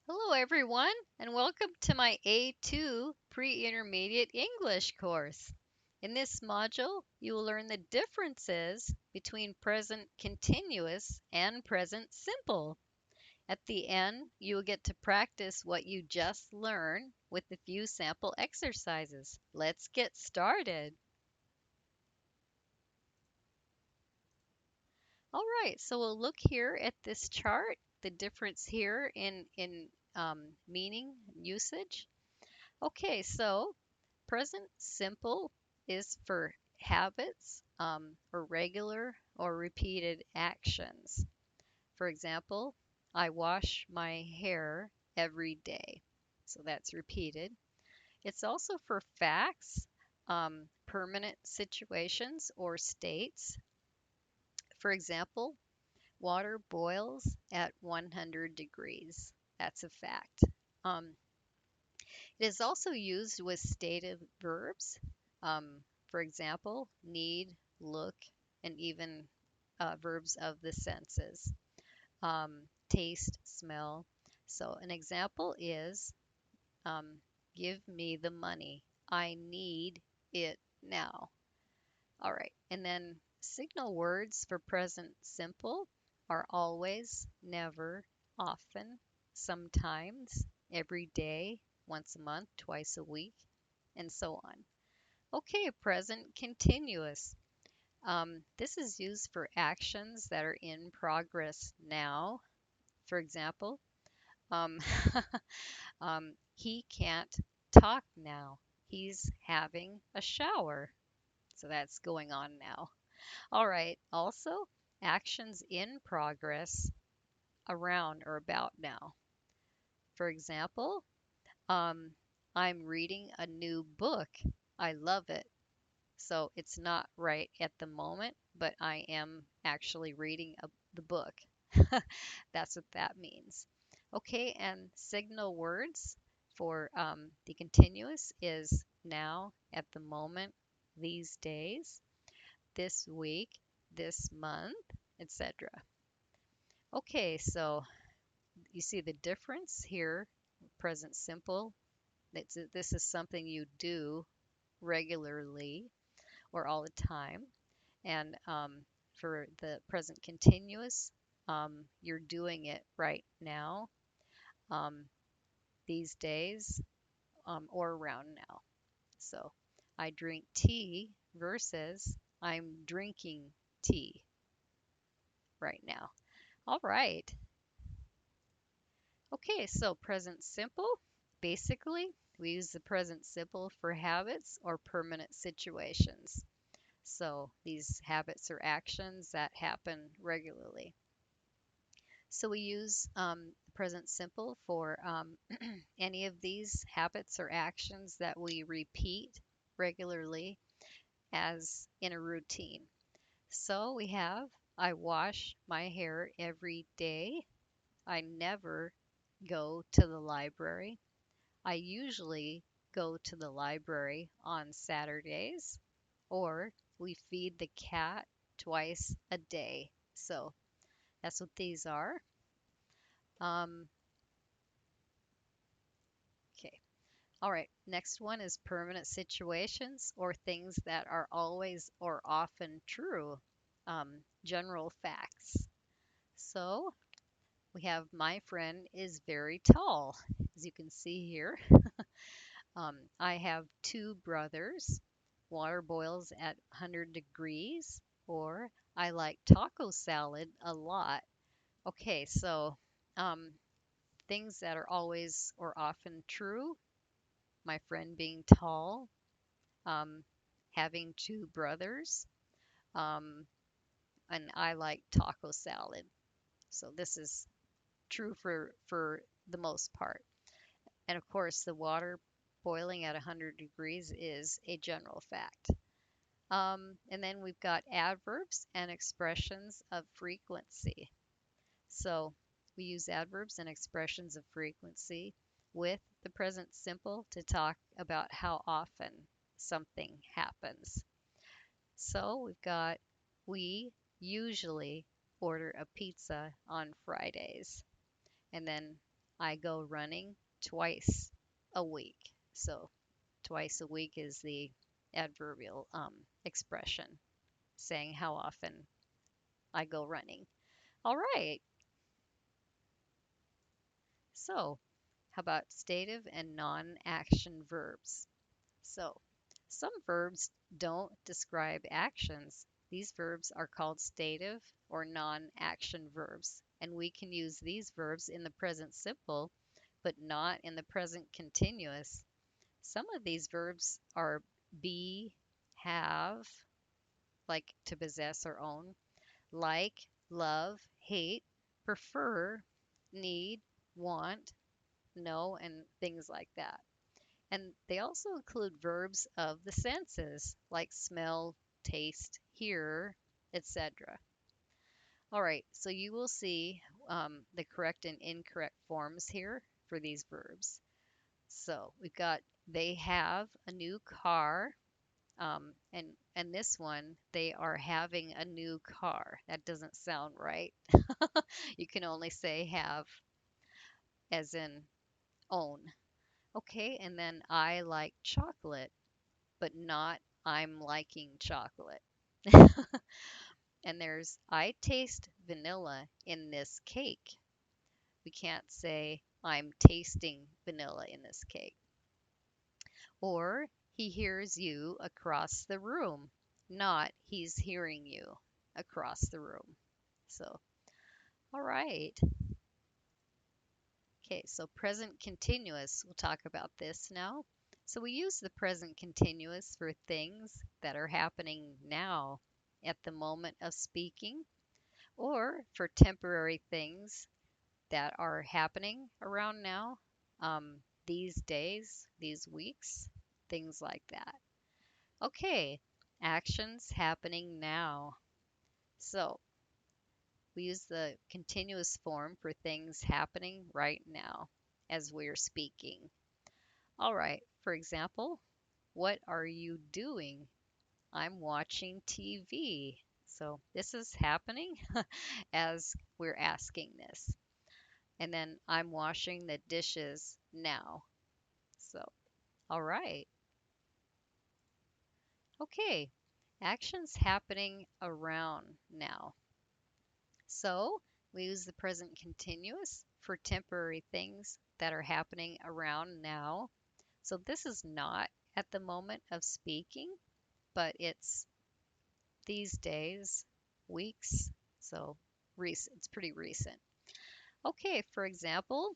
Hello, everyone, and welcome to my A2 Pre-Intermediate English course. In this module, you will learn the differences between present continuous and present simple. At the end, you will get to practice what you just learned with a few sample exercises. Let's get started. All right, so we'll look here at this chart, the difference here in meaning usage. Okay, so present simple is for habits or regular or repeated actions. For example, I wash my hair every day. So that's repeated. It's also for facts, permanent situations or states. For example, water boils at 100 degrees. That's a fact. Um, It is also used with stative verbs. For example, need, look, and even verbs of the senses. Taste, smell. So an example is um, give me the money. I need it now. All right. And then signal words for present simple are always, never, often, sometimes, every day, once a month, twice a week, and so on. Okay, present continuous. This is used for actions that are in progress now. For example, um, he can't talk now. He's having a shower. So that's going on now. All right. Also, actions in progress around or about now. For example, um, I'm reading a new book. I love it. So it's not right at the moment, but I am actually reading the book. That's what that means. Okay, and signal words for the continuous is now, at the moment, these days, this week, this month, etc. Okay, so you see the difference here, present simple. This is something you do regularly or all the time. And for the present continuous, you're doing it right now, um, these days, or around now. So I drink tea versus I'm drinking tea right now. All right. Okay, so present simple. Basically, we use the present simple for habits or permanent situations. So these habits or actions that happen regularly. So we use the present simple for any of these habits or actions that we repeat regularly as in a routine. So we have I wash my hair every day. I never go to the library. I usually go to the library on Saturdays, or we feed the cat twice a day. So that's what these are. Um, okay. All right. Next one is permanent situations or things that are always or often true. General facts. So we have my friend is very tall, as you can see here. I have two brothers. Water boils at 100 degrees, or I like taco salad a lot. Okay, so um, things that are always or often true. My friend being tall, um, having two brothers, um, and I like taco salad. So this is true for the most part. And of course, the water boiling at 100 degrees is a general fact. And then we've got adverbs and expressions of frequency. So we use adverbs and expressions of frequency with the present simple to talk about how often something happens. So we've got we usually order a pizza on Fridays. And then I go running twice a week. So twice a week is the adverbial expression saying how often I go running. All right. So how about stative and non-action verbs? So some verbs don't describe actions. These verbs are called stative or non-action verbs, and we can use these verbs in the present simple, but not in the present continuous. Some of these verbs are be, have, like to possess or own, like, love, hate, prefer, need, want, know, and things like that. And they also include verbs of the senses, like smell, taste, hear, etc. All right, so you will see the correct and incorrect forms here for these verbs. So we've got they have a new car, and this one they are having a new car. That doesn't sound right. You can only say have as in own. Okay, and then I like chocolate, but not I'm liking chocolate. And there's I taste vanilla in this cake. We can't say I'm tasting vanilla in this cake. Or he hears you across the room, not he's hearing you across the room. So, all right. Okay, so present continuous, we'll talk about this now. So we use the present continuous for things that are happening now at the moment of speaking, or for temporary things that are happening around now, these days, these weeks, things like that. Okay, actions happening now. So we use the continuous form for things happening right now as we're speaking. All right, for example, what are you doing? I'm watching TV. So this is happening as we're asking this. And then I'm washing the dishes now. So, all right. Okay. Actions happening around now. So, we use the present continuous for temporary things that are happening around now. So, this is not at the moment of speaking, but it's these days, weeks. So, recent. It's pretty recent. Okay, for example,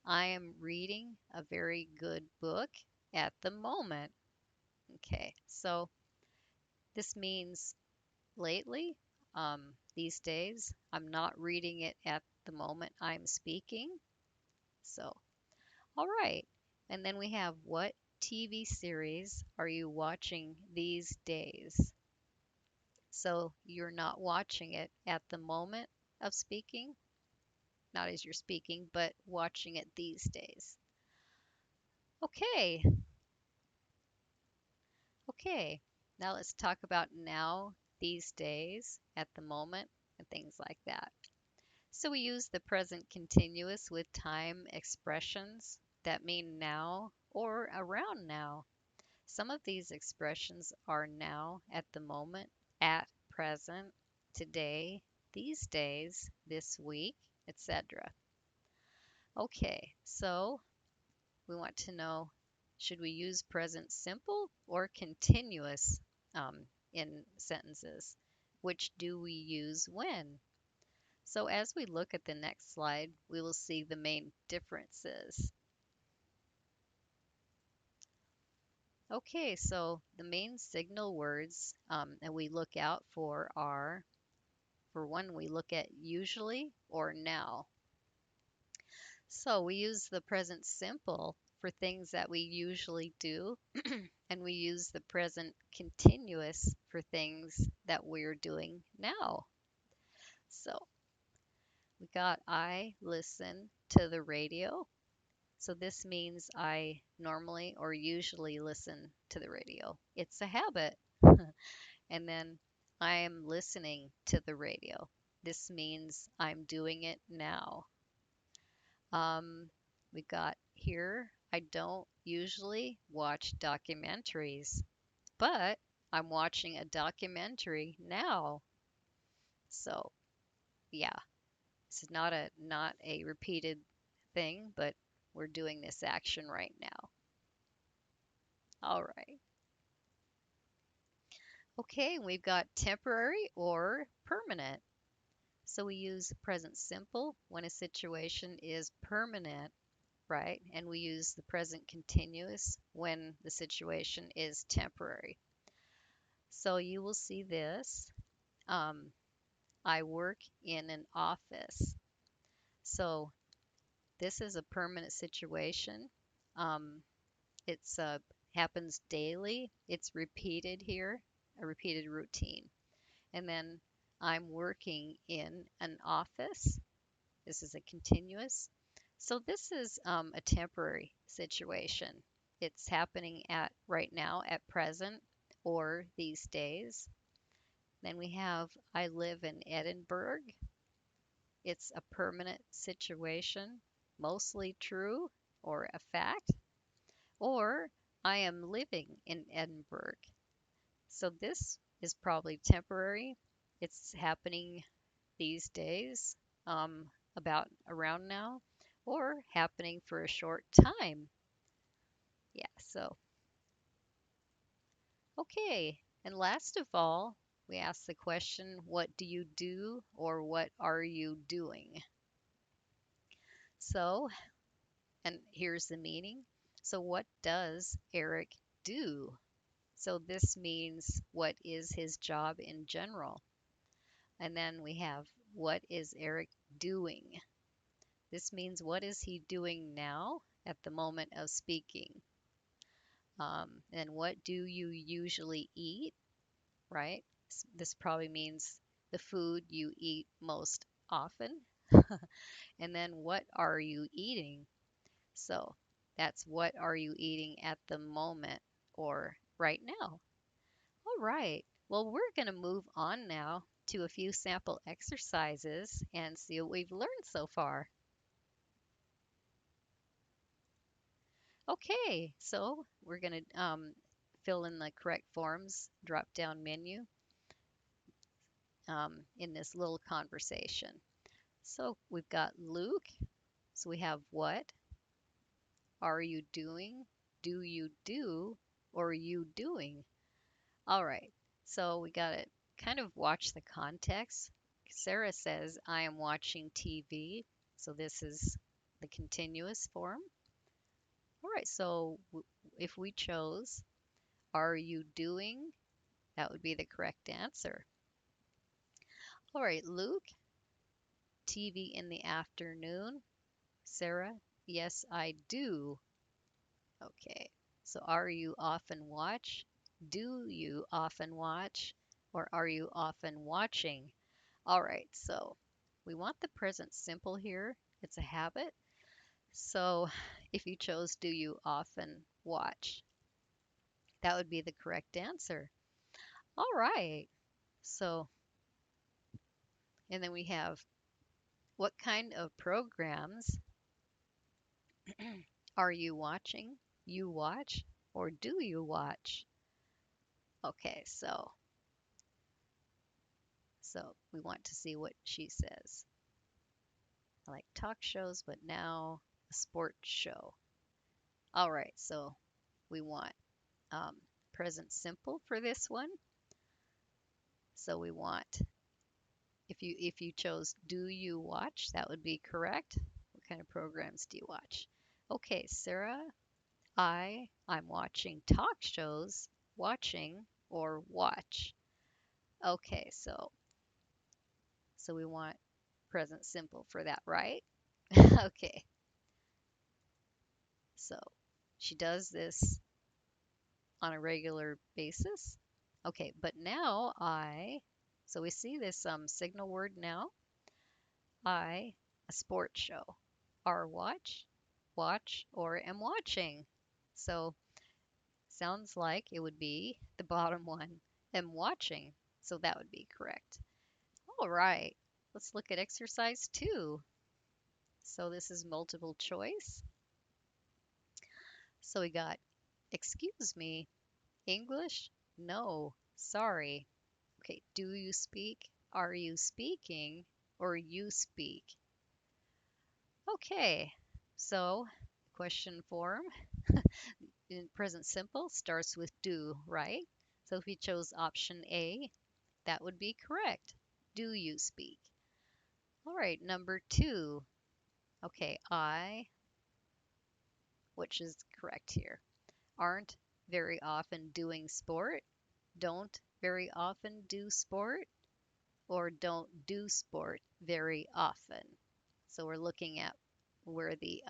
I am reading a very good book at the moment. Okay, so this means lately, these days, I'm not reading it at the moment I'm speaking. So, all right. And then we have what TV series are you watching these days? So you're not watching it at the moment of speaking, not as you're speaking, but watching it these days. Okay, okay. Now let's talk about now, these days, at the moment, and things like that. So we use the present continuous with time expressions that mean now or around now. Some of these expressions are now, at the moment, at present, today, these days, this week, etc. Okay, so we want to know, should we use present simple or continuous in sentences? Which do we use when? So as we look at the next slide, we will see the main differences. Okay, so the main signal words that we look out for are, for one, we look at usually or now. So we use the present simple for things that we usually do, and we use the present continuous for things that we're doing now. So we got I listen to the radio. So this means I normally or usually listen to the radio. It's a habit. And then I am listening to the radio. This means I'm doing it now. Um, we got here, I don't usually watch documentaries, but I'm watching a documentary now. So, yeah, this is not a repeated thing, but we're doing this action right now. All right. Okay, we've got temporary or permanent. So we use present simple when a situation is permanent, right? And we use the present continuous when the situation is temporary. So you will see this. Um, I work in an office. So this is a permanent situation. Um, it's happens daily. It's repeated here, a repeated routine. And then I'm working in an office. This is a continuous. So this is a temporary situation. It's happening at right now, at present, or these days. Then we have I live in Edinburgh. It's a permanent situation, mostly true or a fact. Or I am living in Edinburgh. So this is probably temporary. It's happening these days, about around now, or happening for a short time. Yeah, so, okay. And last of all, we ask the question, what do you do or what are you doing? So, and here's the meaning. So, what does Eric do? So, this means what is his job in general? And then we have what is Eric doing? This means what is he doing now at the moment of speaking? And what do you usually eat, right? This probably means the food you eat most often. And then what are you eating? So that's what are you eating at the moment or right now? All right. Well, we're going to move on now to a few sample exercises and see what we've learned so far. Okay, so we're going to fill in the correct forms drop down menu in this little conversation. So we've got Luke. So we have what are you doing? Do you do? Or you doing? All right. So we got to kind of watch the context. Sarah says, I am watching TV. So this is the continuous form. All right. So if we chose, are you doing? That would be the correct answer. All right, Luke, TV in the afternoon. Sarah, yes, I do. Okay, so are you often watch? Do you often watch? Or are you often watching? All right, so we want the present simple here. It's a habit. So if you chose do you often watch, that would be the correct answer. All right, so, and then we have what kind of programs are you watching? You watch? Or do you watch? Okay, so we want to see what she says. I like talk shows, but now a sports show. All right, so we want um, present simple for this one. So we want if you chose do you watch, that would be correct. What kind of programs do you watch? Okay, Sarah, I'm watching talk shows, watching or watch. Okay, so we want present simple for that, right? Okay. So she does this on a regular basis. Okay, but now so we see this signal word now. I, a sports show. Are watch, watch, or am watching. So sounds like it would be the bottom one, am watching. So that would be correct. All right, let's look at exercise 2. So this is multiple choice. So we got, excuse me, English? No, sorry. Okay, do you speak? Are you speaking? Or you speak? Okay, so question form in present simple starts with do, right? So if we chose option A, that would be correct. Do you speak? All right, number two. Okay, I, which is correct here, aren't very often doing sport, don't very often do sport, or don't do sport very often. So we're looking at where the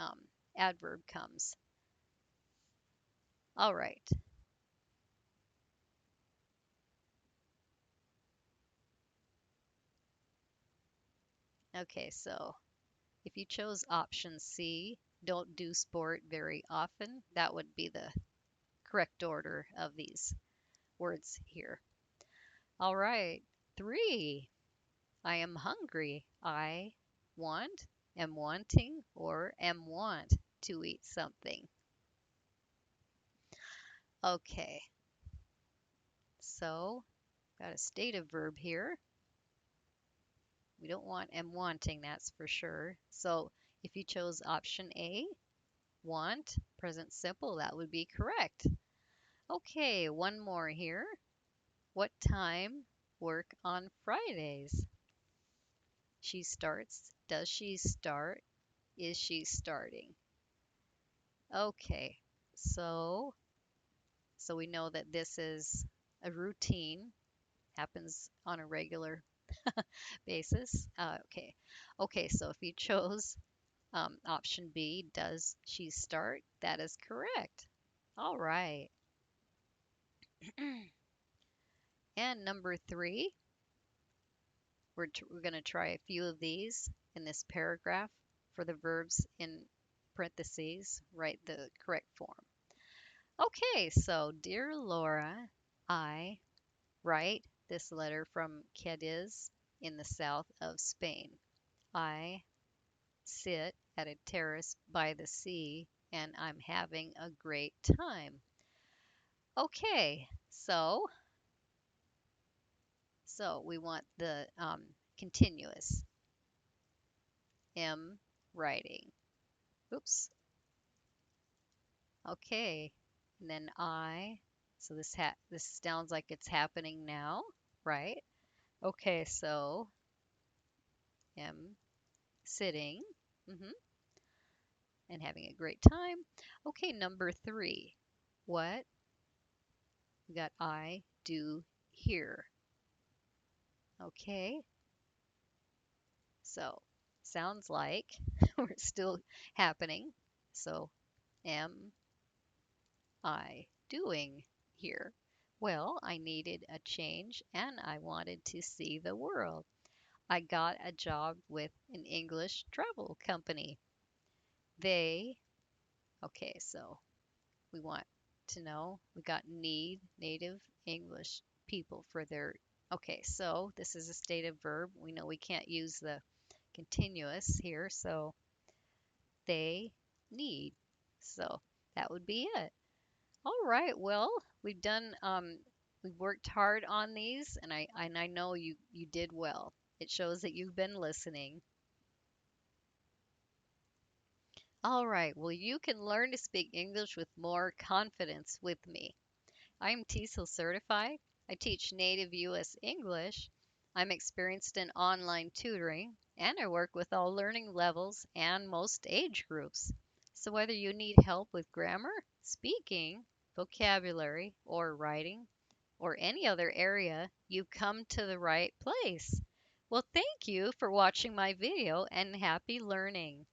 adverb comes. All right. Okay, so if you chose option C, don't do sport very often, that would be the correct order of these words here. All right. Three. I am hungry. I want, am wanting, or am want to eat something. Okay, so got a stative verb here. We don't want am wanting, that's for sure. So if you chose option A, want, present simple, that would be correct. Okay, one more here. What time work on Fridays? She starts. Does she start? Is she starting? Okay, so we know that this is a routine, happens on a regular basis. Okay, so if you chose option B, does she start? That is correct. All right. And number three, we're going to try a few of these in this paragraph for the verbs in parentheses, write the correct form. Okay, so dear Laura, I write this letter from Cadiz in the south of Spain. I sit at a terrace by the sea and I'm having a great time. Okay, so we want the continuous am writing. Oops. Okay, and then I. So this sounds like it's happening now, right? Okay, so am sitting hmm and having a great time. Okay, number three. What we got I do here. Okay, so sounds like we're still happening. So am I doing here? Well, I needed a change and I wanted to see the world. I got a job with an English travel company. They, okay, so we want to know, we got need native English people for their, okay, so this is a stative verb. We know we can't use the continuous here, so they need. So that would be it. All right, well, we've worked hard on these, and I know you did well. It shows that you've been listening. All right, well, you can learn to speak English with more confidence with me. I'm TESOL certified. I teach native U.S. English. I'm experienced in online tutoring, and I work with all learning levels and most age groups. So whether you need help with grammar, speaking, vocabulary, or writing, or any other area, you've come to the right place. Well, thank you for watching my video and happy learning.